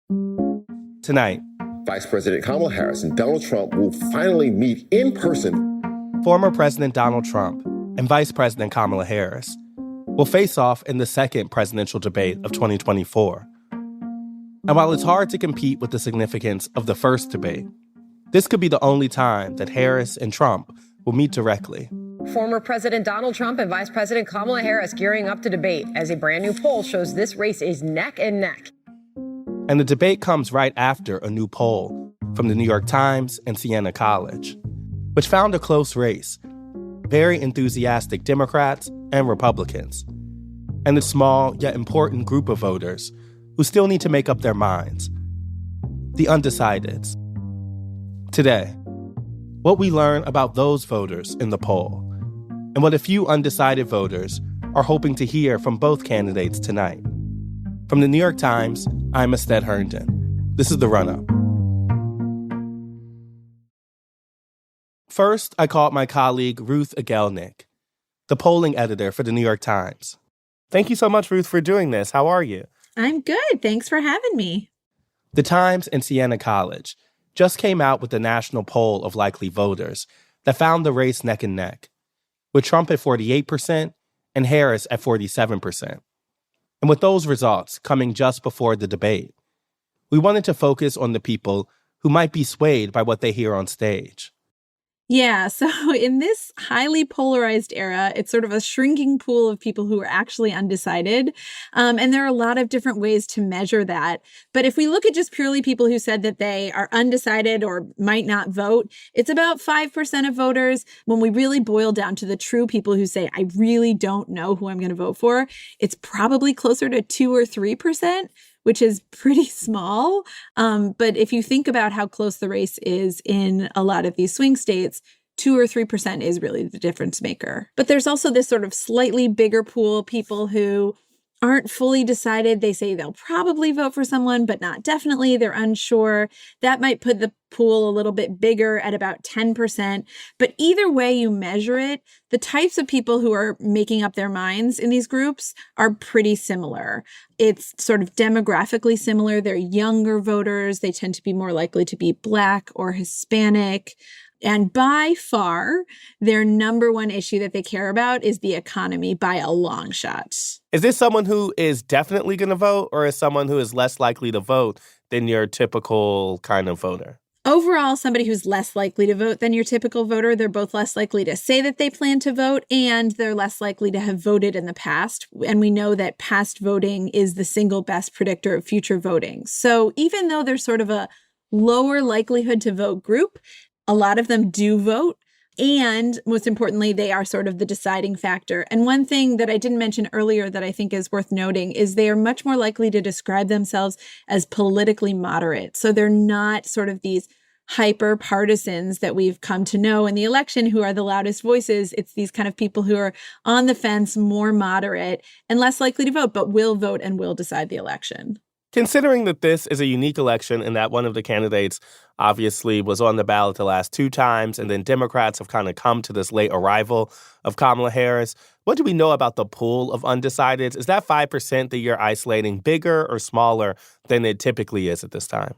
Tonight, Vice President Kamala Harris and Donald Trump will finally meet in person. Former President Donald Trump and Vice President Kamala Harris will face off in the second presidential debate of 2024. And while it's hard to compete with the significance of the first debate, this could be the only time that Harris and Trump will meet directly. Former President Donald Trump and Vice President Kamala Harris gearing up to debate as a brand new poll shows this race is neck and neck. And the debate comes right after a new poll from the New York Times and Siena College, which found a close race, very enthusiastic Democrats and Republicans, and a small yet important group of voters who still need to make up their minds, the undecideds. Today, what we learn about those voters in the poll, and what a few undecided voters are hoping to hear from both candidates tonight. From the New York Times, I'm Ested Herndon. This is The Run-Up. First, I called my colleague Ruth Agel, the polling editor for the New York Times. Thank you so much, Ruth, for doing this. How are you? I'm good. Thanks for having me. The Times and Siena College just came out with the national poll of likely voters that found the race neck and neck, with Trump at 48% and Harris at 47%. And with those results coming just before the debate, we wanted to focus on the people who might be swayed by what they hear on stage. Yeah, so in this highly polarized era, it's sort of a shrinking pool of people who are actually undecided. And there are a lot of different ways to measure that. But if we look at just purely people who said that they are undecided or might not vote, it's about 5% of voters. When we really boil down to the true people who say, I really don't know who I'm going to vote for, it's probably closer to 2 or 3%. Which is pretty small. But if you think about how close the race is in a lot of these swing states, 2 or 3% is really the difference maker. But there's also this sort of slightly bigger pool, people who aren't fully decided. They say they'll probably vote for someone, but not definitely. They're unsure. That might put the pool a little bit bigger at about 10%. But either way you measure it, the types of people who are making up their minds in these groups are pretty similar. It's sort of demographically similar. They're younger voters. They tend to be more likely to be Black or Hispanic. And by far, their number one issue that they care about is the economy by a long shot. Is this someone who is definitely going to vote, or is someone who is less likely to vote than your typical kind of voter? Overall, somebody who's less likely to vote than your typical voter. They're both less likely to say that they plan to vote, and they're less likely to have voted in the past. And we know that past voting is the single best predictor of future voting. So even though there's sort of a lower likelihood to vote group, a lot of them do vote. And most importantly, they are sort of the deciding factor. And one thing that I didn't mention earlier that I think is worth noting is they are much more likely to describe themselves as politically moderate. So they're not sort of these hyper partisans that we've come to know in the election who are the loudest voices. It's these kind of people who are on the fence, more moderate and less likely to vote, but will vote and will decide the election. Considering that this is a unique election and that one of the candidates obviously was on the ballot the last 2 times, and then Democrats have kind of come to this late arrival of Kamala Harris, what do we know about the pool of undecideds? Is that 5% that you're isolating bigger or smaller than it typically is at this time?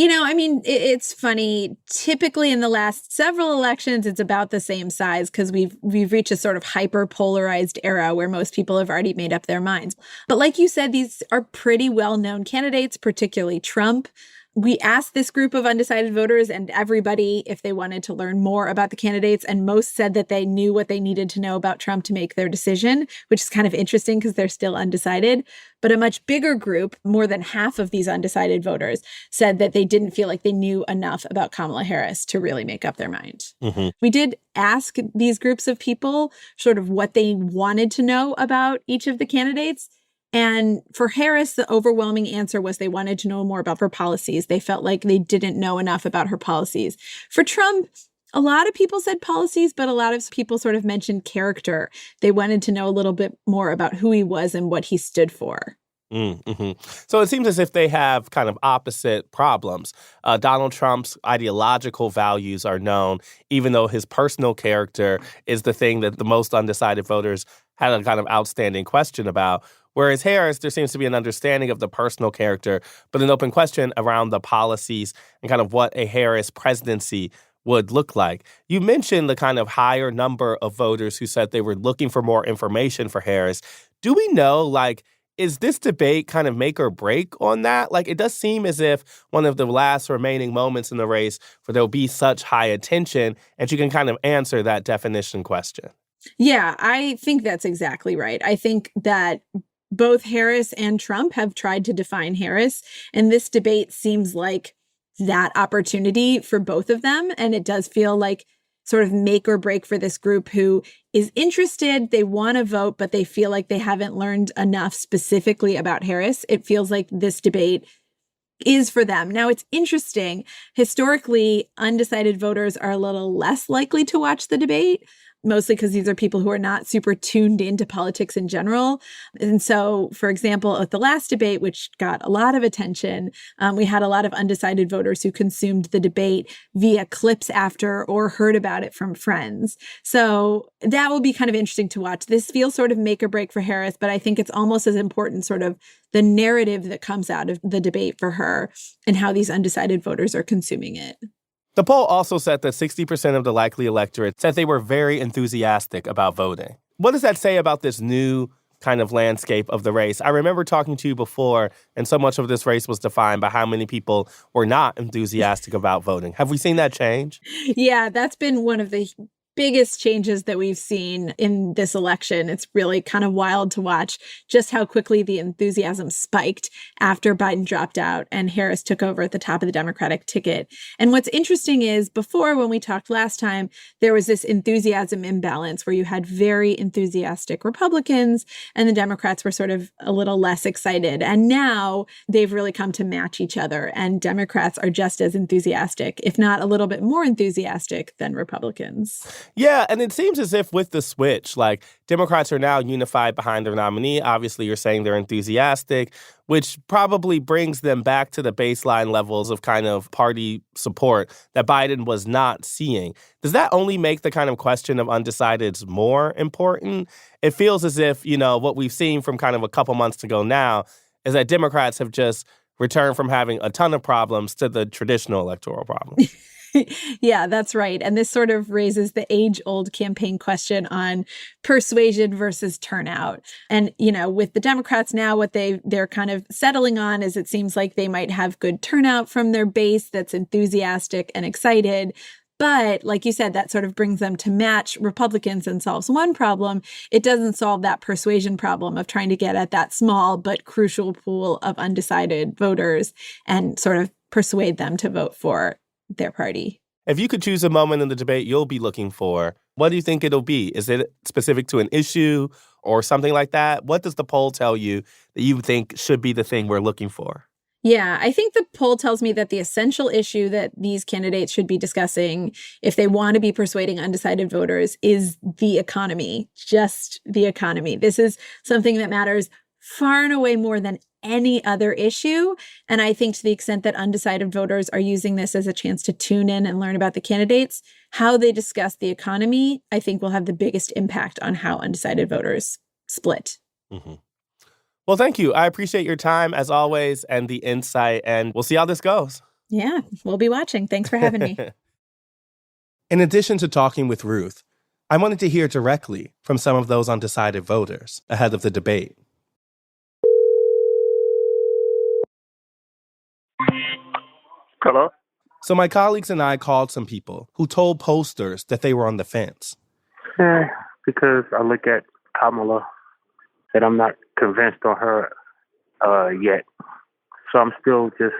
You know, I mean, it's funny. Typically in the last several elections, it's about the same size because we've reached a sort of hyper polarized era where most people have already made up their minds. But like you said, these are pretty well-known candidates, particularly Trump. We asked this group of undecided voters and everybody if they wanted to learn more about the candidates, and most said that they knew what they needed to know about Trump to make their decision, which is kind of interesting because they're still undecided. But a much bigger group, more than half of these undecided voters, said that they didn't feel like they knew enough about Kamala Harris to really make up their mind. Mm-hmm. We did ask these groups of people sort of what they wanted to know about each of the candidates. And for Harris, the overwhelming answer was they wanted to know more about her policies. They felt like they didn't know enough about her policies. For Trump, a lot of people said policies, but a lot of people sort of mentioned character. They wanted to know a little bit more about who he was and what he stood for. Mm-hmm. So it seems as if they have kind of opposite problems. Donald Trump's ideological values are known, even though his personal character is the thing that the most undecided voters had a kind of outstanding question about. Whereas Harris, there seems to be an understanding of the personal character, but an open question around the policies and kind of what a Harris presidency would look like. You mentioned the kind of higher number of voters who said they were looking for more information for Harris. Do we know, like, is this debate kind of make or break on that? Like, it does seem as if one of the last remaining moments in the race where there'll be such high attention, and you can kind of answer that definition question. Yeah, I think that's exactly right. I think that both Harris and Trump have tried to define Harris, and this debate seems like that opportunity for both of them. And it does feel like sort of make or break for this group who is interested. They want to vote, but they feel like they haven't learned enough specifically about Harris. It feels like this debate is for them. Now, it's interesting. Historically, undecided voters are a little less likely to watch the debate, mostly because these are people who are not super tuned into politics in general. And so, for example, at the last debate, which got a lot of attention, we had a lot of undecided voters who consumed the debate via clips after or heard about it from friends. So that will be kind of interesting to watch. This feels sort of make or break for Harris, but I think it's almost as important sort of the narrative that comes out of the debate for her and how these undecided voters are consuming it. The poll also said that 60% of the likely electorate said they were very enthusiastic about voting. What does that say about this new kind of landscape of the race? I remember talking to you before, and so much of this race was defined by how many people were not enthusiastic about voting. Have we seen that change? Yeah, that's been one of the biggest changes that we've seen in this election. It's really kind of wild to watch just how quickly the enthusiasm spiked after Biden dropped out and Harris took over at the top of the Democratic ticket. And what's interesting is before, when we talked last time, there was this enthusiasm imbalance where you had very enthusiastic Republicans and the Democrats were sort of a little less excited. And now they've really come to match each other, and Democrats are just as enthusiastic, if not a little bit more enthusiastic than Republicans. Yeah, and it seems as if with the switch, like, Democrats are now unified behind their nominee. Obviously, you're saying they're enthusiastic, which probably brings them back to the baseline levels of kind of party support that Biden was not seeing. Does that only make the kind of question of undecideds more important? It feels as if, you know, what we've seen from kind of a couple months ago now is that Democrats have just returned from having a ton of problems to the traditional electoral problems. Yeah, that's right. And this sort of raises the age-old campaign question on persuasion versus turnout. And, you know, with the Democrats now, what they're kind of settling on is it seems like they might have good turnout from their base that's enthusiastic and excited. But like you said, that sort of brings them to match Republicans and solves one problem. It doesn't solve that persuasion problem of trying to get at that small but crucial pool of undecided voters and sort of persuade them to vote for their party. If you could choose a moment in the debate you'll be looking for, what do you think it'll be? Is it specific to an issue or something like that? What does the poll tell you that you think should be the thing we're looking for? Yeah, I think the poll tells me that the essential issue that these candidates should be discussing if they want to be persuading undecided voters is the economy, just the economy. This is something that matters far and away more than any other issue. And I think to the extent that undecided voters are using this as a chance to tune in and learn about the candidates, how they discuss the economy, I think will have the biggest impact on how undecided voters split. Mm-hmm. Well, thank you. I appreciate your time as always and the insight, and we'll see how this goes. Yeah, we'll be watching. Thanks for having me. In addition to talking with Ruth, I wanted to hear directly from some of those undecided voters ahead of the debate. Hello? So my colleagues and I called some people who told pollsters that they were on the fence. Because I look at Kamala and I'm not convinced on her yet. So I'm still just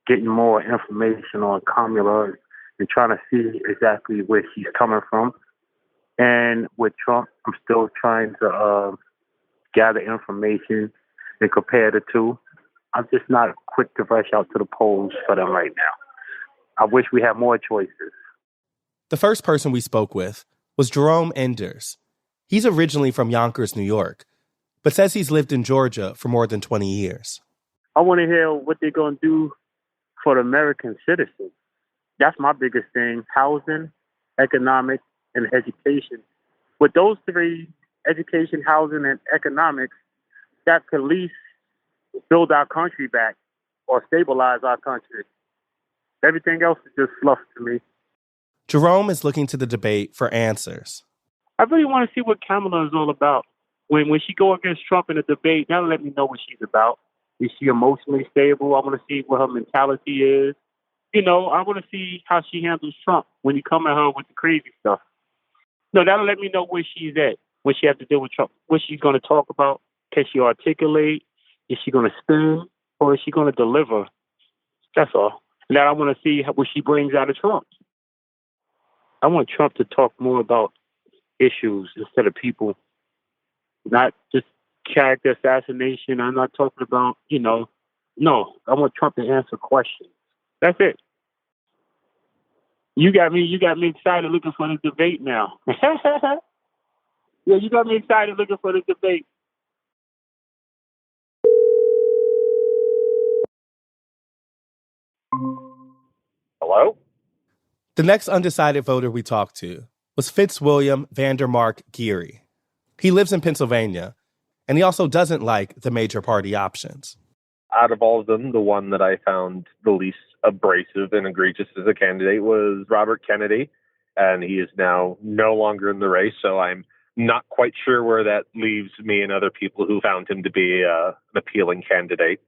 getting more information on Kamala and trying to see exactly where she's coming from. And with Trump, I'm still trying to gather information and compare the two. I'm just not quick to rush out to the polls for them right now. I wish we had more choices. The first person we spoke with was Jerome Enders. He's originally from Yonkers, New York, but says he's lived in Georgia for more than 20 years. I want to hear what they're going to do for the American citizens. That's my biggest thing: housing, economic, and education. With those three, education, housing, and economics, that could at least build our country back or stabilize our country. Everything else is just fluff to me. Jerome is looking to the debate for answers. I really want to see what Kamala is all about. When she go against Trump in a debate, that'll let me know what she's about. Is she emotionally stable? I want to see what her mentality is. I want to see how she handles Trump when you come at her with the crazy stuff. No, that'll let me know where she's at when she has to deal with Trump. What she's going to talk about. Can she articulate? Is she going to spin? Or is she going to deliver? That's all. And then I want to see what she brings out of Trump. I want Trump to talk more about issues instead of people. Not just character assassination. I'm not talking about, no. I want Trump to answer questions. That's it. You got me excited looking for the debate now. Yeah, you got me excited looking for the debate. Hello? The next undecided voter we talked to was Fitz Vandermark Geary. He lives in Pennsylvania, and he also doesn't like the major party options. Out of all of them, the one that I found the least abrasive and egregious as a candidate was Robert Kennedy, and he is now no longer in the race, so I'm not quite sure where that leaves me and other people who found him to be an appealing candidate.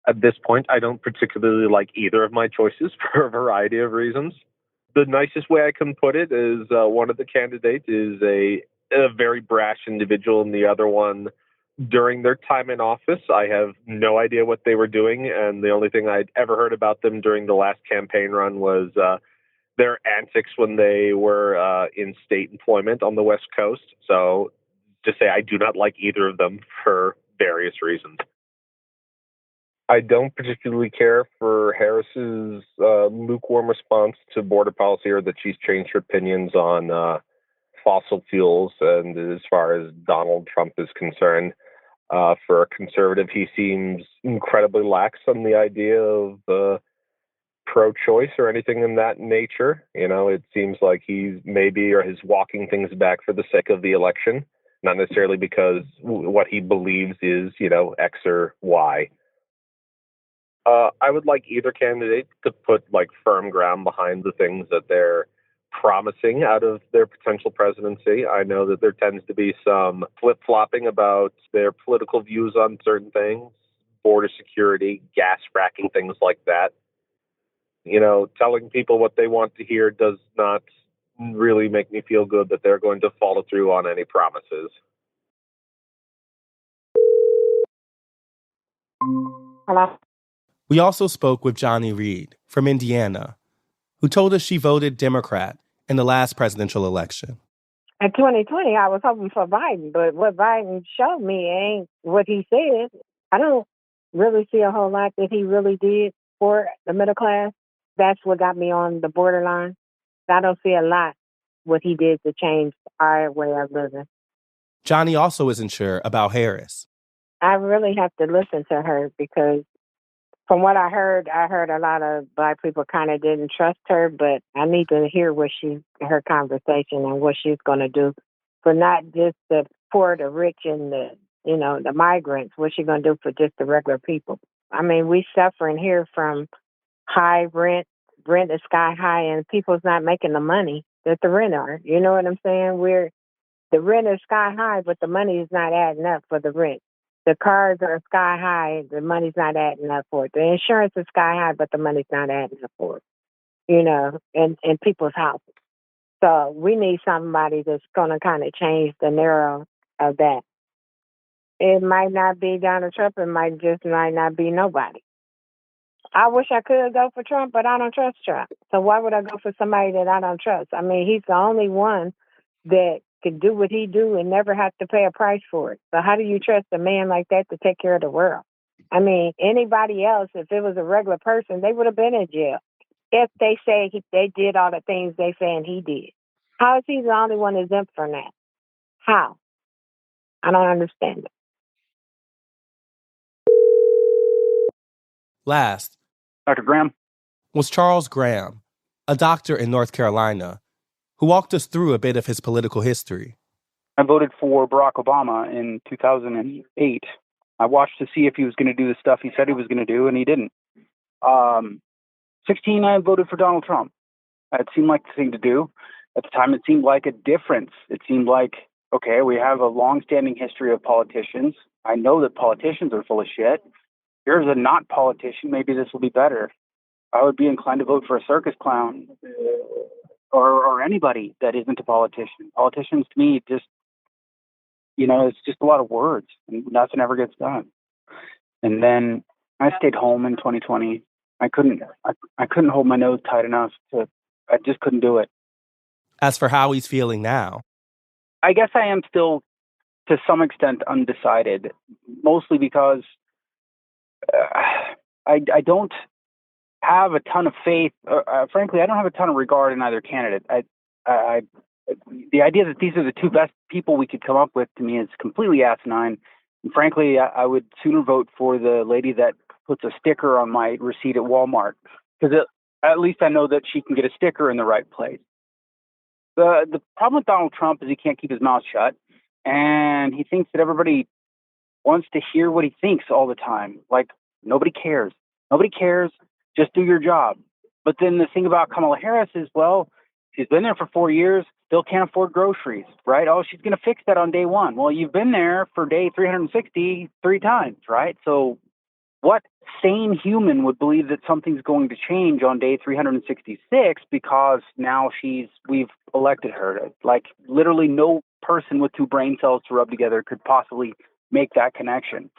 At this point, I don't particularly like either of my choices for a variety of reasons. The nicest way I can put it is one of the candidates is a very brash individual, and the other one, during their time in office, I have no idea what they were doing, and the only thing I'd ever heard about them during the last campaign run was their antics when they were in state employment on the West Coast. So to say I do not like either of them for various reasons. I don't particularly care for Harris's lukewarm response to border policy, or that she's changed her opinions on fossil fuels. And as far as Donald Trump is concerned, for a conservative, he seems incredibly lax on the idea of pro-choice or anything in that nature. It seems like he's walking things back for the sake of the election, not necessarily because what he believes is, X or Y. I would like either candidate to put firm ground behind the things that they're promising out of their potential presidency. I know that there tends to be some flip-flopping about their political views on certain things, border security, gas fracking, things like that. Telling people what they want to hear does not really make me feel good that they're going to follow through on any promises. Hello? We also spoke with Johnny Reid from Indiana, who told us she voted Democrat in the last presidential election. In 2020, I was hoping for Biden, but what Biden showed me ain't what he said. I don't really see a whole lot that he really did for the middle class. That's what got me on the borderline. I don't see a lot what he did to change our way of living. Johnny also isn't sure about Harris. I really have to listen to her because from what I heard a lot of Black people kind of didn't trust her, but I need to hear her conversation and what she's going to do for not just the poor, the rich, and the migrants. What's she going to do for just the regular people? I mean, we suffering here from high rent is sky high, and people's not making the money that the rent are. You know what I'm saying? The rent is sky high, but the money is not adding up for the rent. The cars are sky high, the money's not adding up for it. The insurance is sky high, but the money's not adding up for it, in people's houses. So we need somebody that's going to kind of change the narrow of that. It might not be Donald Trump. It might not be nobody. I wish I could go for Trump, but I don't trust Trump. So why would I go for somebody that I don't trust? I mean, he's the only one that could do what he do and never have to pay a price for it. So how do you trust a man like that to take care of the world? I mean, anybody else, if it was a regular person, they would have been in jail if they say they did all the things they saying he did. How is he the only one exempt from that? How? I don't understand it. Last, Dr. Graham? Was Charles Graham, a doctor in North Carolina, who walked us through a bit of his political history. I voted for Barack Obama in 2008. I watched to see if he was going to do the stuff he said he was going to do, and he didn't. 16, I voted for Donald Trump. It seemed like the thing to do. At the time, it seemed like a difference. It seemed like, okay, we have a long-standing history of politicians. I know that politicians are full of shit. Here's a not politician. Maybe this will be better. I would be inclined to vote for a circus clown or anybody that isn't a politician. Politicians, to me, just, it's just a lot of words and nothing ever gets done. And then I stayed home in 2020. I couldn't hold my nose tight enough I just couldn't do it. As for how he's feeling now, I guess I am still, to some extent, undecided, mostly because I don't have a ton of faith. Frankly, I don't have a ton of regard in either candidate. The idea that these are the two best people we could come up with, to me, is completely asinine. And frankly, I would sooner vote for the lady that puts a sticker on my receipt at Walmart, because at least I know that she can get a sticker in the right place. The problem with Donald Trump is he can't keep his mouth shut, and he thinks that everybody wants to hear what he thinks all the time. Like, nobody cares. Nobody cares. Just do your job. But then the thing about Kamala Harris is, well, she's been there for 4 years, still can't afford groceries, right? Oh, she's going to fix that on day one. Well, you've been there for day 363 times, right? So what sane human would believe that something's going to change on day 366 because now we've elected her? Like, literally no person with two brain cells to rub together could possibly make that connection.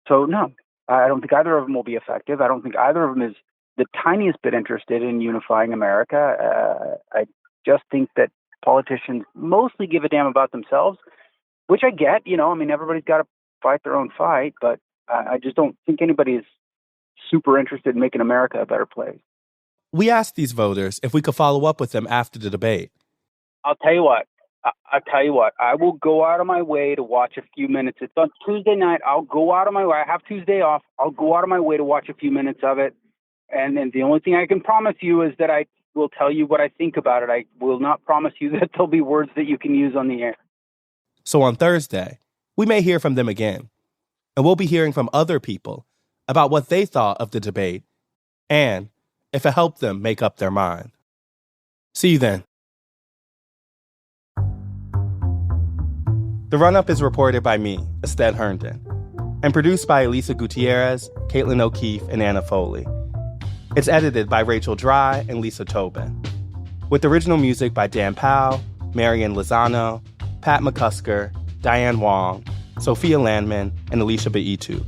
So no, I don't think either of them will be effective. I don't think either of them is the tiniest bit interested in unifying America. I just think that politicians mostly give a damn about themselves, which I get. Everybody's got to fight their own fight, but I just don't think anybody is super interested in making America a better place. We asked these voters if we could follow up with them after the debate. I'll tell you what. I will go out of my way to watch a few minutes. It's on Tuesday night. I'll go out of my way. I have Tuesday off. I'll go out of my way to watch a few minutes of it. And then the only thing I can promise you is that I will tell you what I think about it. I will not promise you that there'll be words that you can use on the air. So on Thursday, we may hear from them again. And we'll be hearing from other people about what they thought of the debate and if it helped them make up their mind. See you then. The Run-Up is reported by me, Ested Herndon, and produced by Elisa Gutierrez, Caitlin O'Keefe, and Anna Foley. It's edited by Rachel Dry and Lisa Tobin, with original music by Dan Powell, Marian Lozano, Pat McCusker, Diane Wong, Sophia Landman, and Alicia Beitube.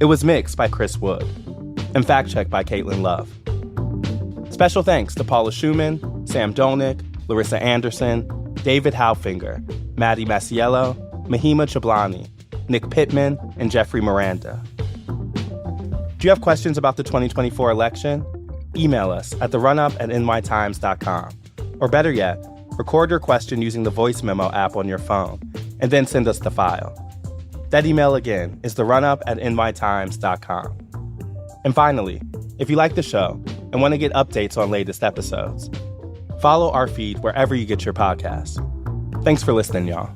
It was mixed by Chris Wood and fact-checked by Caitlin Love. Special thanks to Paula Schumann, Sam Dolnick, Larissa Anderson, David Halfinger, Maddie Masiello, Mahima Chablani, Nick Pittman, and Jeffrey Miranda. Do you have questions about the 2024 election? Email us at therunup@nytimes.com. Or better yet, record your question using the voice memo app on your phone, and then send us the file. That email again is therunup@nytimes.com. And finally, if you like the show and want to get updates on latest episodes, follow our feed wherever you get your podcasts. Thanks for listening, y'all.